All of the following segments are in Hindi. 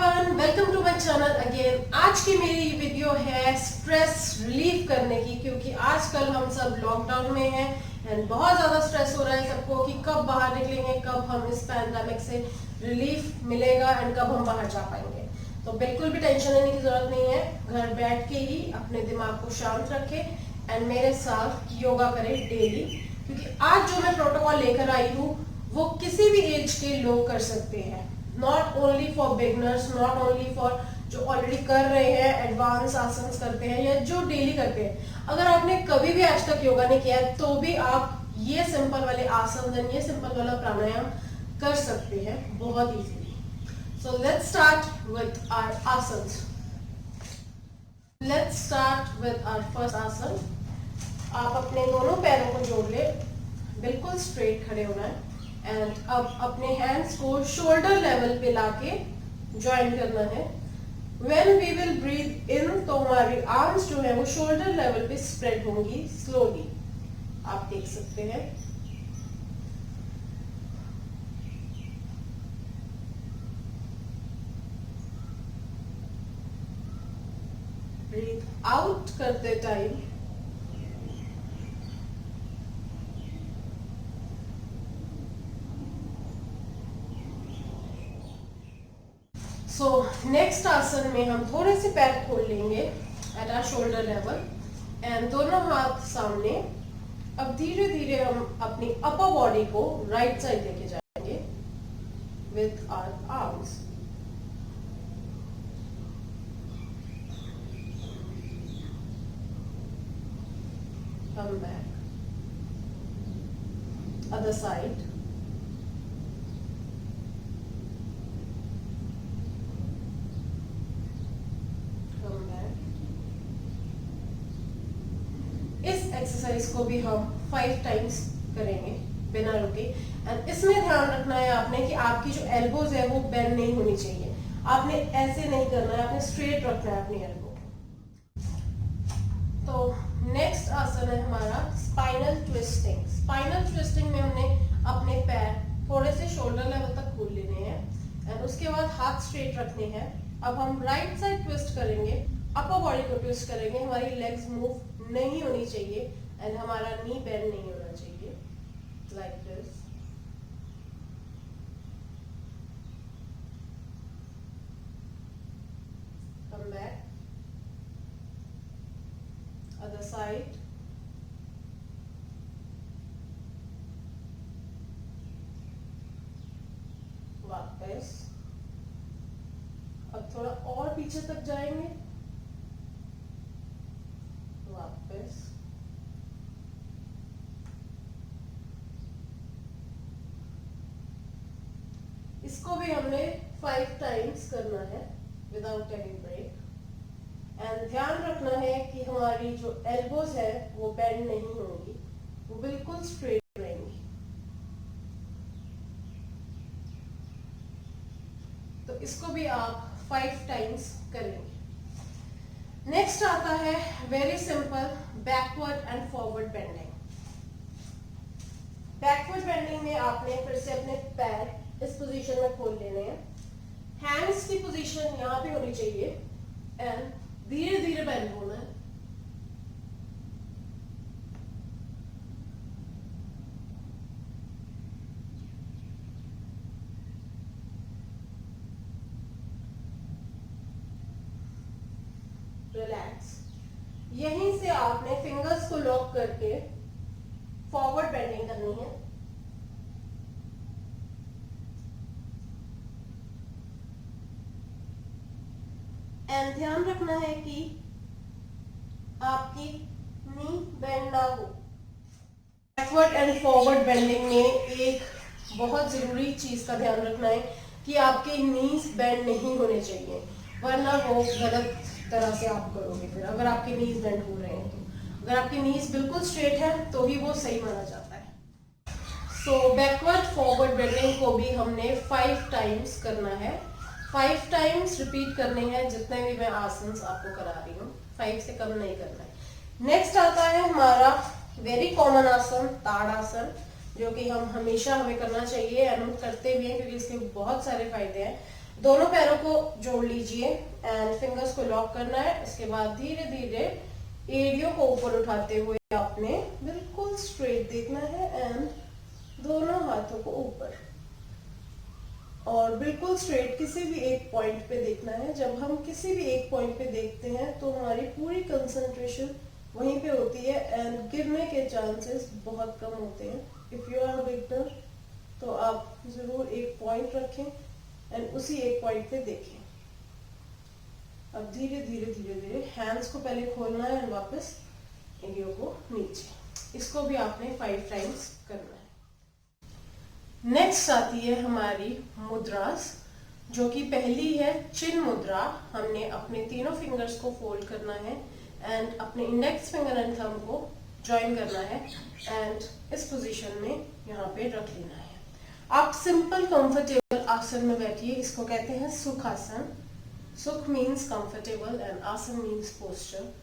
Everyone, welcome to my channel again. आज की मेरी वीडियो है स्ट्रेस रिलीफ करने की, क्योंकि आजकल हम सब लॉकडाउन में हैं एंड बहुत ज्यादा स्ट्रेस हो रहा है सबको कि कब बाहर निकलेंगे, कब हम इस पैंडेमिक से रिलीफ मिलेगा एंड कब हम बाहर जा पाएंगे। तो बिल्कुल भी टेंशन लेने की जरूरत नहीं है। घर बैठ के ही अपने दिमाग को शांत रखें एंड मेरे साथ योगा करें डेली, क्योंकि आज जो मैं प्रोटोकॉल लेकर आई हूँ वो किसी भी एज के लोग कर सकते हैं। Not only for beginners, not only for जो ऑलरेडी कर रहे हैं, एडवांस आसन करते हैं या जो डेली करते हैं। अगर आपने कभी भी आज तक योगा नहीं किया है तो भी आप ये सिंपल वाले आसन, ये सिंपल वाला प्राणायाम कर सकते हैं बहुत easily. So let's start with our asanas. Let's start with our first asan. आप अपने दोनों पैरों को जोड़ ले, बिल्कुल स्ट्रेट खड़े होना है एंड अब अपने हैंड्स को शोल्डर लेवल पे लाके ज्वाइन करना है। When we will breathe in तो हमारी आर्म्स जो है वो शोल्डर लेवल पे स्प्रेड होंगी स्लोली, आप देख सकते हैं। ब्रीथ आउट करते टाइम सो नेक्स्ट आसन में हम थोड़े से पैर खोल लेंगे at our shoulder level and दोनों हाथ सामने। अब धीरे धीरे हम अपनी अपर बॉडी को राइट साइड लेके जाएंगे with our arms. Come back, other side. Exercise को भी हम 5 टाइम्स करेंगे बिना रुके एंड इसमें ध्यान रखना है आपने कि आपकी जो एल्बोज है वो बेंड नहीं होनी चाहिए। आपने ऐसे नहीं करना है, आपने स्ट्रेट रखना है अपनी एल्बो। तो नेक्स्ट आसन है हमारा स्पाइनल ट्विस्टिंग। स्पाइनल ट्विस्टिंग में हमने अपने पैर थोड़े से शोल्डर लेवल तक खोल लेने हैं एंड उसके बाद हाथ स्ट्रेट रखने हैं। अब हम राइट साइड ट्विस्ट करेंगे, अपर बॉडी को ट्विस्ट करेंगे। हमारी लेग्स मूव नहीं होनी चाहिए एंड हमारा नी बेंड नहीं होना चाहिए, like this. Come back, other side. वापस, अब थोड़ा और पीछे तक जाएंगे, वापस। इसको भी हमने 5 टाइम्स करना है विदाउट एनी ब्रेक एंड ध्यान रखना है कि हमारी जो एल्बोज है वो बेंड नहीं होंगी, वो बिल्कुल स्ट्रेट रहेंगी। तो इसको भी आप 5 टाइम्स करेंगे। नेक्स्ट आता है very simple backward and forward bending. Backward bending में आपने फिर से अपने पैर इस पोजीशन में खोल लेने हैं। हैंड्स की पोजीशन यहाँ पे होनी चाहिए एंड धीरे धीरे बेंड होना है। रिलैक्स। यहीं से आपने फिंगर्स को लॉक करके फॉरवर्ड बेंडिंग करनी है। एंड ध्यान रखना है कि आपकी नी बेंड ना हो। बैकवर्ड एंड फॉरवर्ड बेंडिंग में एक बहुत जरूरी चीज का ध्यान रखना है कि आपके नीज बेंड नहीं होने चाहिए, वरना वो गलत तरह से आप करोगे। फिर अगर आपके नीज बेंड हो रहे हैं तो अगर आपकी नीज बिल्कुल स्ट्रेट है तो ही वो सही माना जाता है। सो बैकवर्ड फॉरवर्ड बेंडिंग को भी हमने 5 टाइम्स करना है। 5 टाइम्स रिपीट करने हैं जितने भी मैं आसन आपको करा रही हूँ, 5 से कम नहीं करना है। नेक्स्ट आता है हमारा वेरी कॉमन आसन, ताड़ासन, जो कि हम हमेशा हमें करना चाहिए एंड हम करते भी हैं क्योंकि इसके बहुत सारे फायदे हैं। दोनों पैरों को जोड़ लीजिए एंड फिंगर्स को लॉक करना है। इसके बाद धीरे धीरे एड़ियों को ऊपर उठाते हुए आपने बिल्कुल स्ट्रेट देखना है एंड दोनों हाथों को ऊपर और बिल्कुल स्ट्रेट किसी भी एक पॉइंट पे देखना है। जब हम किसी भी एक पॉइंट पे देखते हैं तो हमारी पूरी कंसंट्रेशन वहीं पे होती है एंड गिरने के चांसेस बहुत कम होते हैं। इफ यू आर बिगनर तो आप जरूर एक पॉइंट रखें एंड उसी एक पॉइंट पे देखें। अब धीरे धीरे धीरे धीरे हैंड्स को पहले खोलना है एंड वापस एड़ियों को नीचे। इसको भी आपने 5 टाइम्स करना है। नेक्स्ट आती है हमारी मुद्रास, जो कि पहली है चिन मुद्रा। हमने अपने तीनों फिंगर्स को फोल्ड करना है एंड अपने इंडेक्स फिंगर एंड थंब को ज्वाइन करना है एंड इस पोजीशन में यहाँ पे रख लेना है। आप सिंपल कंफर्टेबल आसन में बैठिए। इसको कहते हैं सुखासन। सुख मीन्स कंफर्टेबल एंड आसन मीन्स पोस्चर।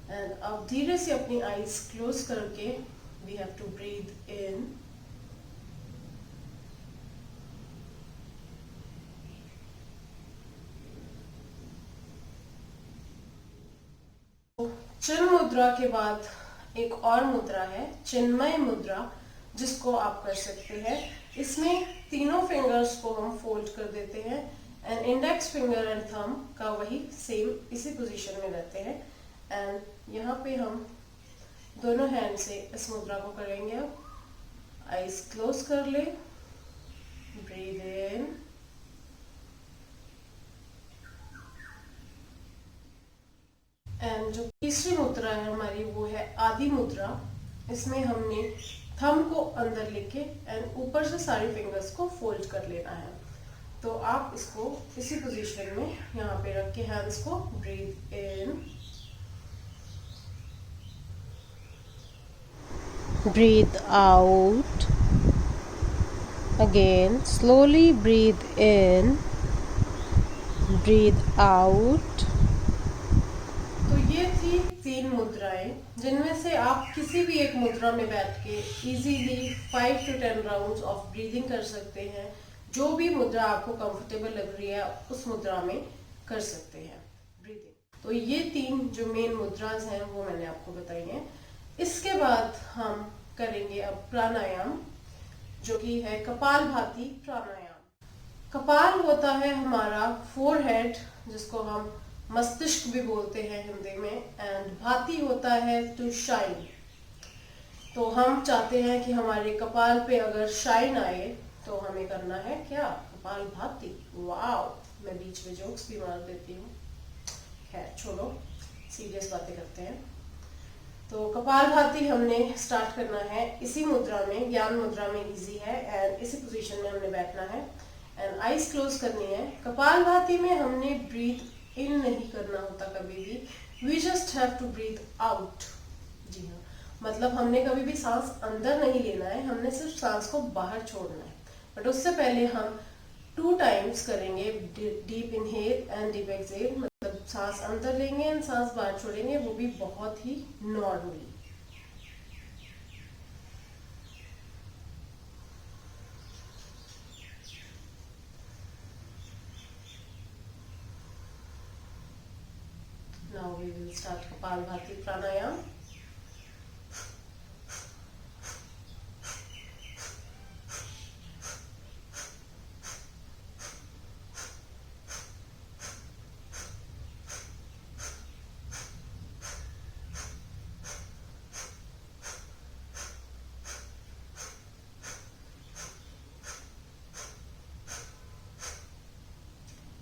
एंड आप धीरे से अपनी आईज क्लोज करके वी हैव टू ब्रीथ इन चिन मुद्रा के बाद एक और मुद्रा है चिन्मय मुद्रा, जिसको आप कर सकते हैं। इसमें तीनों फिंगर्स को हम फोल्ड कर देते हैं and index finger and thumb का वही सेम इसी पोजीशन में रहते हैं एंड यहाँ पे हम दोनों हैंड से इस मुद्रा को करेंगे। अब आईज क्लोज कर ले, ब्रीथ इन एंड जो तीसरी मुद्रा है हमारी वो है आदि मुद्रा। इसमें हमने थंब को अंदर लेके एंड ऊपर से सारे फिंगर्स को फोल्ड कर लेना है। तो आप इसको इसी पोजीशन में यहाँ पे रख के हैंड्स को breathe in, breathe out, again slowly breathe in, breathe out। तो ये थी 3 मुद्राएं, जिनमें से आप किसी भी एक मुद्रा में बैठ के easily 5 to 10 rounds of breathing कर सकते हैं। जो भी मुद्रा आपको कंफर्टेबल लग रही है उस मुद्रा में कर सकते हैं ब्रीदिंग। तो ये 3 जो मेन मुद्रास हैं वो मैंने आपको बताई हैं। इसके बाद हम करेंगे अब प्राणायाम, जो कि है कपालभाति प्राणायाम। कपाल होता है हमारा फोरहेड, जिसको हम मस्तिष्क भी बोलते हैं हिंदी में, एंड भाती होता है टू शाइन। तो हम चाहते हैं कि हमारे कपाल पे अगर शाइन आए तो हमें करना है क्या, कपाल भाती। वाओ, मैं बीच में जोक्स भी मार देती हूँ। खैर छोड़ो, सीरियस बातें करते हैं। तो कपाल भाती हमने स्टार्ट करना है इसी मुद्रा में, ज्ञान मुद्रा में इजी है एंड इसी पोजीशन में हमने बैठना है एंड आईज क्लोज करनी है। कपाल भाती में हमने ब्रीथ इन नहीं करना होता कभी भी, we just have to breathe out. जी हाँ, मतलब हमने कभी भी सांस अंदर नहीं लेना है, हमने सिर्फ सांस को बाहर छोड़ना है। बट उससे पहले हम 2 टाइम्स करेंगे deep inhale and deep exhale, मतलब सांस अंदर लेंगे एंड सांस बाहर छोड़ेंगे, वो भी बहुत ही normally. Now we will start Kapalbhati pranayama.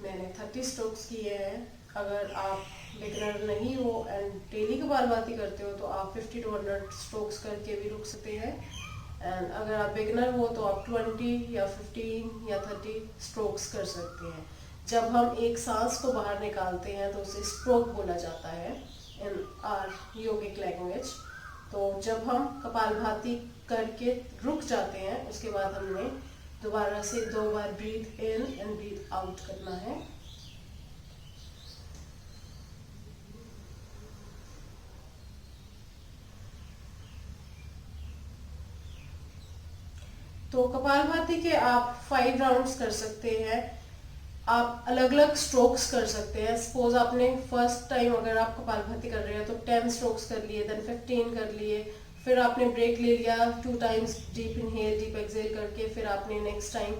मैंने 30 स्ट्रोक्स किए हैं। अगर आप बिगनर नहीं हो एंड डेली कपालभाति करते हो तो आप 50 to 100 स्ट्रोक्स करके भी रुक सकते हैं एंड अगर आप बिगनर हो तो आप 20 या 15 या 30 स्ट्रोक्स कर सकते हैं। जब हम एक सांस को बाहर निकालते हैं तो उसे स्ट्रोक बोला जाता है इन आवर योगिक लैंग्वेज। तो जब हम कपालभाति करके रुक जाते हैं उसके बाद हमने दोबारा से 2 बार breathe in and breathe out करना है। तो कपालभाति के आप 5 राउंड्स कर सकते हैं। आप अलग अलग स्ट्रोक्स कर सकते हैं। सपोज आपने फर्स्ट टाइम अगर आप कपालभाति कर रहे हैं तो 10 स्ट्रोक्स कर लिए, देन 15 कर लिए, फिर आपने ब्रेक ले लिया 2 times deep inhale deep exhale करके, फिर आपने नेक्स्ट टाइम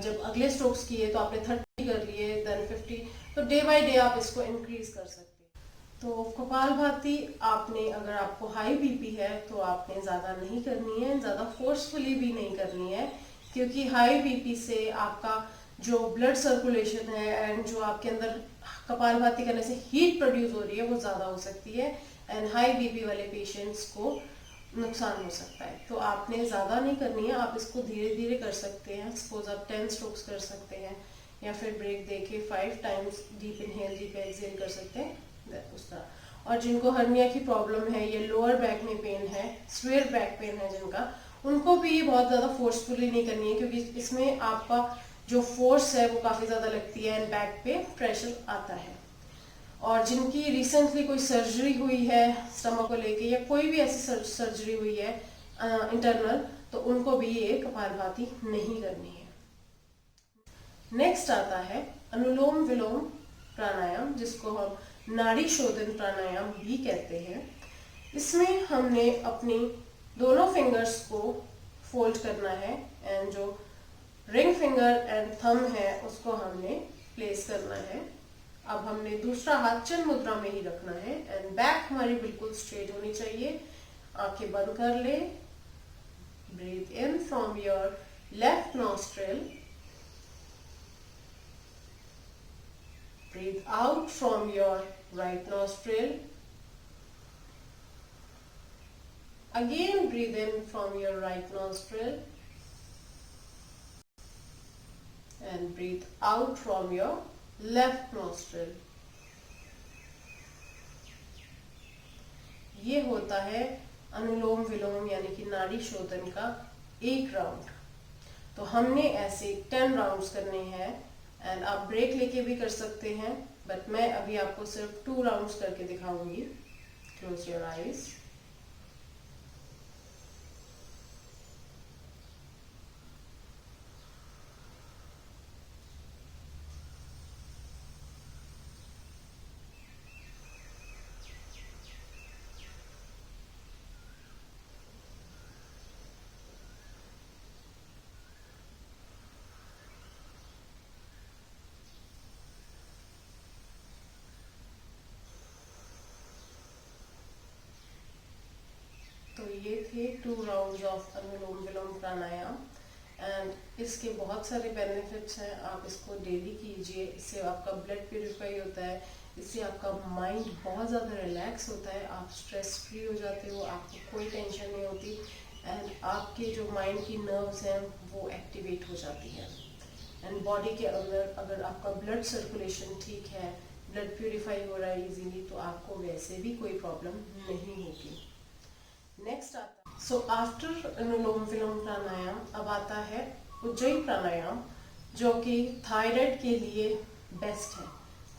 जब अगले स्ट्रोक्स किए तो आपने 30 कर लिए, देन 50। तो डे बाय डे आप इसको इंक्रीज कर सकते हैं। तो कपालभाति आपने, अगर आपको हाई बीपी है तो आपने ज़्यादा नहीं करनी है, ज़्यादा फोर्सफुली भी नहीं करनी है, क्योंकि हाई बीपी से आपका जो ब्लड सर्कुलेशन है एंड जो आपके अंदर कपालभाति करने से हीट प्रोड्यूस हो रही है वो ज़्यादा हो सकती है, एंड हाई बीपी वाले पेशेंट्स को नुकसान हो सकता है। तो आपने ज़्यादा नहीं करनी है, आप इसको धीरे धीरे कर सकते हैं। सपोज आप 10 स्ट्रोक्स कर सकते हैं, या फिर ब्रेक देके 5 times deep inhale deep exhale कर सकते हैं उस तरह। और जिनको हर्निया की प्रॉब्लम है, ये लोअर बैक में पेन है, स्क्वेयर बैक पेन है जिनका, उनको भी ये बहुत ज़्यादा फोर्सफुली नहीं करनी है, क्योंकि इसमें आपका जो फोर्स है वो काफ़ी ज़्यादा लगती है एंड बैक पे प्रेशर आता है। और जिनकी रिसेंटली कोई सर्जरी हुई है स्टमक को लेके, या कोई भी ऐसी सर्जरी हुई है इंटरनल, तो उनको भी ये कपालभाति नहीं करनी है। नेक्स्ट आता है अनुलोम विलोम प्राणायाम, जिसको हम नाड़ी शोधन प्राणायाम भी कहते हैं। इसमें हमने अपनी दोनों फिंगर्स को फोल्ड करना है, एंड जो रिंग फिंगर एंड थंब है उसको हमने प्लेस करना है। अब हमने दूसरा हाथ चिन्ह मुद्रा में ही रखना है, एंड बैक हमारी बिल्कुल स्ट्रेट होनी चाहिए। आंखें बंद कर ले। Breathe in from your left nostril, breathe out from your right nostril. Again breathe in from your right nostril and breathe out from your left nostril. ये होता है अनुलोम विलोम यानी कि नाड़ी शोधन का एक राउंड। तो हमने ऐसे 10 राउंड्स करने हैं, एंड आप ब्रेक लेके भी कर सकते हैं, बट मैं अभी आपको सिर्फ 2 राउंड्स करके दिखाऊंगी। Close your eyes. तो ये थे 2 rounds of anulom vilom pranayama, and इसके बहुत सारे बेनिफिट्स हैं। आप इसको डेली कीजिए, इससे आपका ब्लड प्यूरिफाई होता है, इससे आपका माइंड बहुत ज़्यादा रिलैक्स होता है, आप स्ट्रेस फ्री हो जाते हो, आपको कोई टेंशन नहीं होती, एंड आपके जो माइंड की नर्व्स हैं वो एक्टिवेट हो जाती हैं, एंड बॉडी के अंदर अगर आपका ब्लड सर्कुलेशन ठीक है, ब्लड प्यूरिफाई हो रहा है इजीली, तो आपको वैसे भी कोई प्रॉब्लम नहीं होगी। नेक्स्ट आता है, सो आफ्टर अनुलोम विलोम प्राणायाम अब आता है उज्जयी प्राणायाम, जो कि थायराइड के लिए बेस्ट है।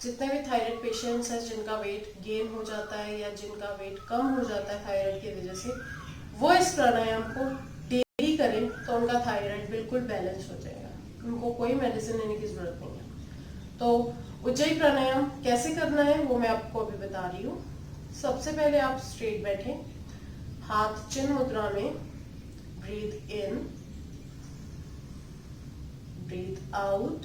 जितने भी थायराइड पेशेंट्स हैं जिनका वेट गेन हो जाता है या जिनका वेट कम हो जाता है थायराइड की वजह से, वो इस प्राणायाम को डेली करें तो उनका थायराइड बिल्कुल बैलेंस हो जाएगा, उनको कोई मेडिसिन लेने की जरूरत नहीं है। तो उज्जयी प्राणायाम कैसे करना है वो मैं आपको अभी बता रही हूँ। सबसे पहले आप स्ट्रेट बैठें, हाथ चिन्ह मुद्रा में, ब्रीथ इन, ब्रीथ आउट,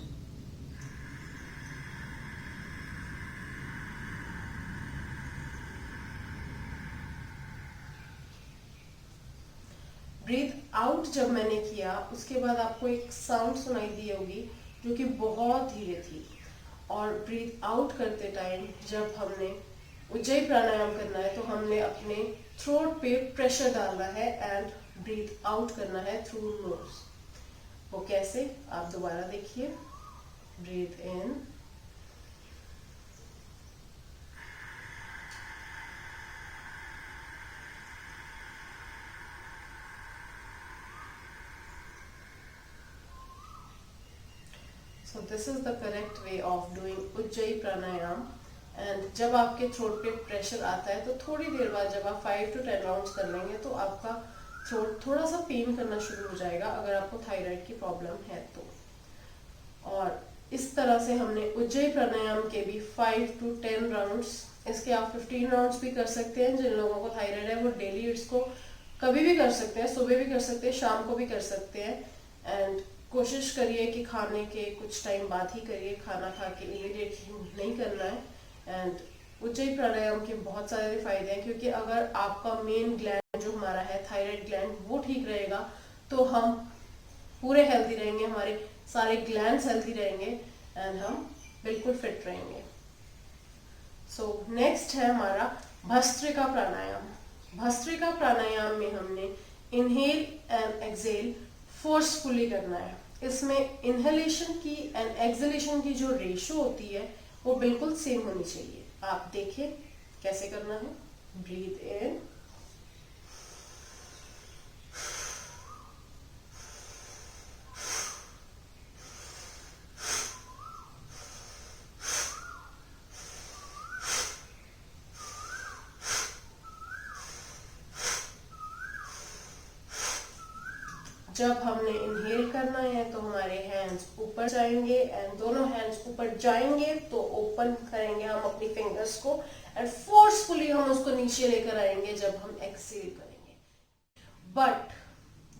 ब्रीथ आउट जब मैंने किया उसके बाद आपको एक साउंड सुनाई दी होगी जो कि बहुत धीरे थी, और ब्रीथ आउट करते टाइम जब हमने उज्जयी प्राणायाम करना है तो हमने अपने थ्रोट पे प्रेशर डालना है एंड ब्रीथ आउट करना है थ्रू नोज। वो कैसे, आप दोबारा देखिए। Breathe in, so this is the correct way of doing Ujjayi pranayama. And जब आपके थ्रोट पे प्रेशर आता है तो थोड़ी देर बाद जब आप 5 to 10 राउंड्स कर लेंगे तो आपका थ्रोट थोड़ा सा पेन करना शुरू हो जाएगा, अगर आपको थायराइड की प्रॉब्लम है तो। और इस तरह से हमने उज्जयी प्राणायाम के भी 5 to 10 राउंड्स, इसके आप 15 राउंड्स भी कर सकते हैं। जिन लोगों को थायराइड है वो डेली इसको कभी भी कर सकते हैं, सुबह भी कर सकते हैं, शाम को भी कर सकते हैं। एंड कोशिश करिए कि खाने के कुछ टाइम बाद ही करिए, खाना खा के इमीडिएटली नहीं करना है। एंड उज्जयी प्राणायाम के बहुत सारे फायदे हैं, क्योंकि अगर आपका मेन ग्लैंड जो हमारा है थायराइड ग्लैंड वो ठीक रहेगा तो हम पूरे हेल्दी रहेंगे, हमारे सारे ग्लैंड्स हेल्दी रहेंगे एंड हम बिल्कुल फिट रहेंगे। सो नेक्स्ट है हमारा भस्त्रिका प्राणायाम। भस्त्रिका प्राणायाम में हमने इनहेल एंड एक्सेल फोर्सफुली करना है। इसमें इनहेलेशन की एंड एक्सेलेशन की जो रेशो होती है वो बिल्कुल सेम होनी चाहिए। आप देखिए कैसे करना है। ब्रीथ इन, जब हमने इनहेल करना है तो हमारे हैंड्स ऊपर जाएंगे एंड दोनों हैंड्स ऊपर जाएंगे तो ओपन करेंगे हम अपनी फिंगर्स को एंड फोर्सफुली हम उसको नीचे लेकर आएंगे जब हम एक्सेल करेंगे। बट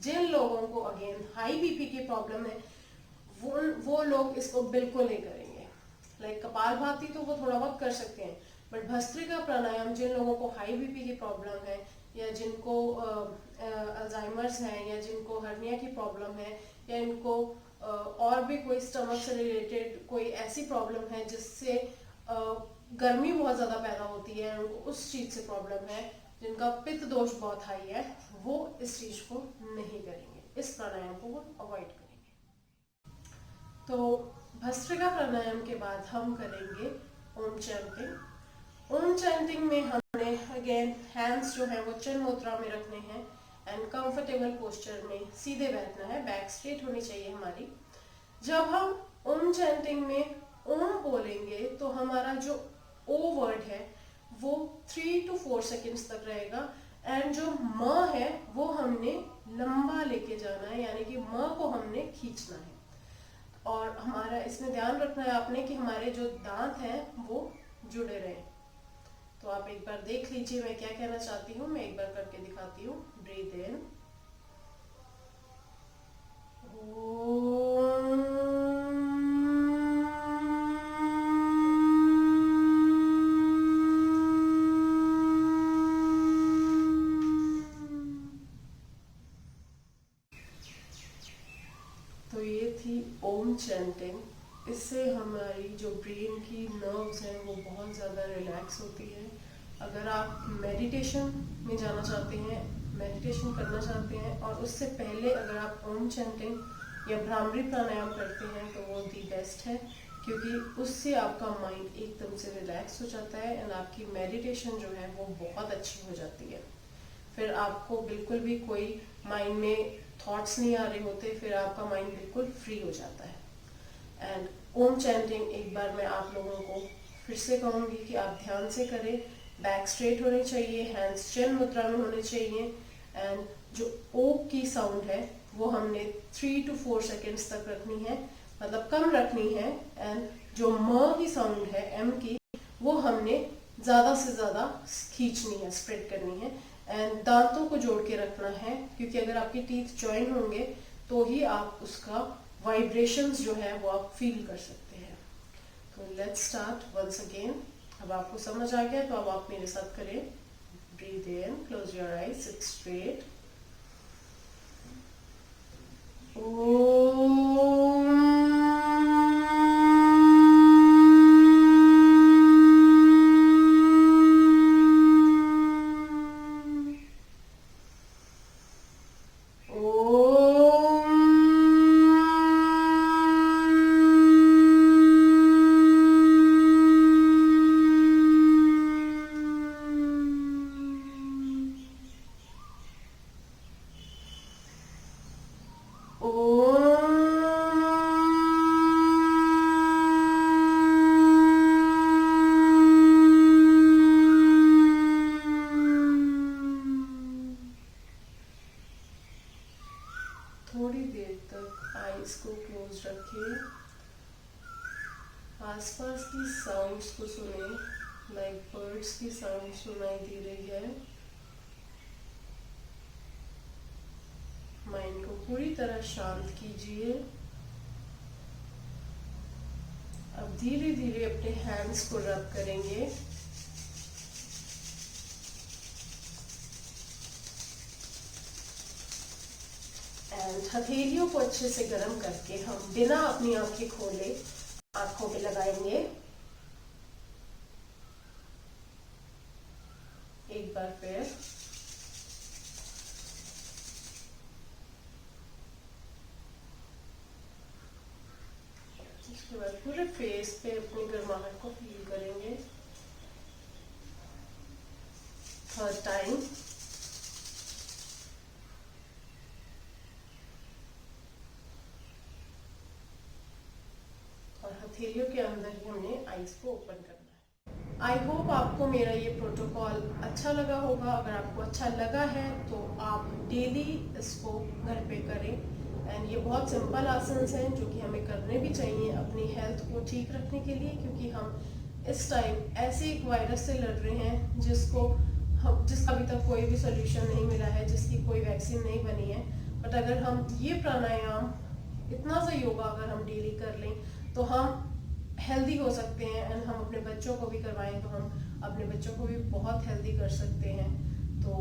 जिन लोगों को अगेन हाई बीपी की प्रॉब्लम है वो लोग इसको बिल्कुल नहीं करेंगे। लाइक कपालभाति तो वो थोड़ा बहुत कर सकते हैं, बट भस्त्रिका प्राणायाम जिन लोगों को हाई बीपी की प्रॉब्लम है या जिनको अल्जाइमर्स है या जिनको हर्निया की प्रॉब्लम है या इनको और भी कोई स्टमक से रिलेटेड कोई ऐसी प्रॉब्लम है जिससे गर्मी बहुत ज़्यादा पैदा होती है, उनको उस चीज़ से प्रॉब्लम है, जिनका पित्त दोष बहुत हाई है, वो इस चीज़ को नहीं करेंगे, इस प्राणायाम को वो अवॉइड करेंगे। तो भस्त्रिका प्राणायाम के बाद हम करेंगे ओम चैंटिंग। ओम चैंटिंग में हमने अगेन हैंड्स जो है वो चिन्ह मुद्रा में रखने हैं एंड कंफर्टेबल पोस्चर में सीधे बैठना है, बैक स्ट्रेट होनी चाहिए हमारी। जब हम ओम चैंटिंग में ओम बोलेंगे तो हमारा जो ओ वर्ड है वो 3 to 4 सेकेंड्स तक रहेगा एंड जो म है वो हमने लंबा लेके जाना है, यानी कि म को हमने खींचना है। और हमारा इसमें ध्यान रखना है आपने कि हमारे जो दांत हैं वो जुड़े रहे। तो आप एक बार देख लीजिए मैं क्या कहना चाहती हूँ, मैं एक बार करके दिखाती हूँ। ब्रीथ इन, तो ये थी ओम चैंटिंग। इससे हमारी जो ब्रेन की नर्व्स हैं वो बहुत ज़्यादा रिलैक्स होती है। अगर आप मेडिटेशन में जाना चाहते हैं, मेडिटेशन करना चाहते हैं और उससे पहले अगर आप ओम चैंटिंग या भ्रामरी प्राणायाम करते हैं तो वो दी बेस्ट है, क्योंकि उससे आपका माइंड एकदम से रिलैक्स हो जाता है एंड आपकी मेडिटेशन जो है वो बहुत अच्छी हो जाती है। फिर आपको बिल्कुल भी कोई माइंड में थॉट्स नहीं आ रहे होते, फिर आपका माइंड बिल्कुल फ्री हो जाता है। एंड ओम चैंटिंग एक बार मैं आप लोगों को फिर से कहूँगी कि आप ध्यान से करें। बैक स्ट्रेट होने चाहिए, हैंड्स चिन्ह मुद्रा में होने चाहिए एंड जो ओ की साउंड है वो हमने 3 to 4 सेकेंड्स तक रखनी है, मतलब कम रखनी है। एंड जो म की साउंड है एम की वो हमने ज़्यादा से ज़्यादा खींचनी है, स्प्रेड करनी है एंड दांतों को जोड़ के रखना है, क्योंकि अगर आपके टीथ ज्वाइन होंगे तो ही आप उसका वाइब्रेशंस जो है वो आप फील कर सकते हैं। तो लेट्स स्टार्ट वंस अगेन। अब आपको समझ आ गया तो अब आप मेरे साथ करें। Breathe in, close your eyes, sit straight. Om आसपास की साउंड्स को सुने, लाइक बर्ड्स की साउंड सुनाई दे रही है। माइंड को पूरी तरह शांत कीजिए। अब धीरे धीरे अपने हैंड्स को रब करेंगे। एंड हथेलियों को अच्छे से गर्म करके हम बिना अपनी आंखें खोले आंखों पे लगाएंगे। एक बार फिर इसके बाद पूरे फेस पे अपनी गर्माहट को फील करेंगे। थर्ड टाइम और हथेलियों के अंदर ही हमने आईज को ओपन करना है। आई होप आपको मेरा ये प्रोटोकॉल अच्छा लगा होगा। अगर आपको अच्छा लगा है तो आप डेली इसको घर पे करें। एंड ये बहुत सिंपल आसन्स हैं जो कि हमें करने भी चाहिए अपनी हेल्थ को ठीक रखने के लिए, क्योंकि हम इस टाइम ऐसे एक वायरस से लड़ रहे हैं जिसका अभी तक कोई भी सोल्यूशन नहीं मिला है, जिसकी कोई वैक्सीन नहीं बनी है। बट अगर हम ये प्राणायाम, इतना सा योगा अगर हम डेली कर लें तो हम हेल्दी हो सकते हैं। एंड हम अपने बच्चों को भी करवाएं तो हम अपने बच्चों को भी बहुत हेल्दी कर सकते हैं। तो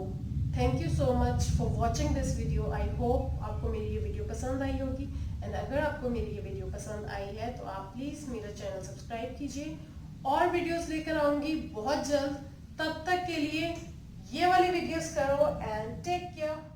thank you so much for watching this video. I hope आपको मेरी ये वीडियो पसंद आई होगी। एंड अगर आपको मेरी ये वीडियो पसंद आई है तो आप प्लीज़ मेरा चैनल सब्सक्राइब कीजिए। और वीडियोस लेकर आऊँगी बहुत जल्द। तब तक के लिए ये वाली वीडियोस करो एंड टेक केयर।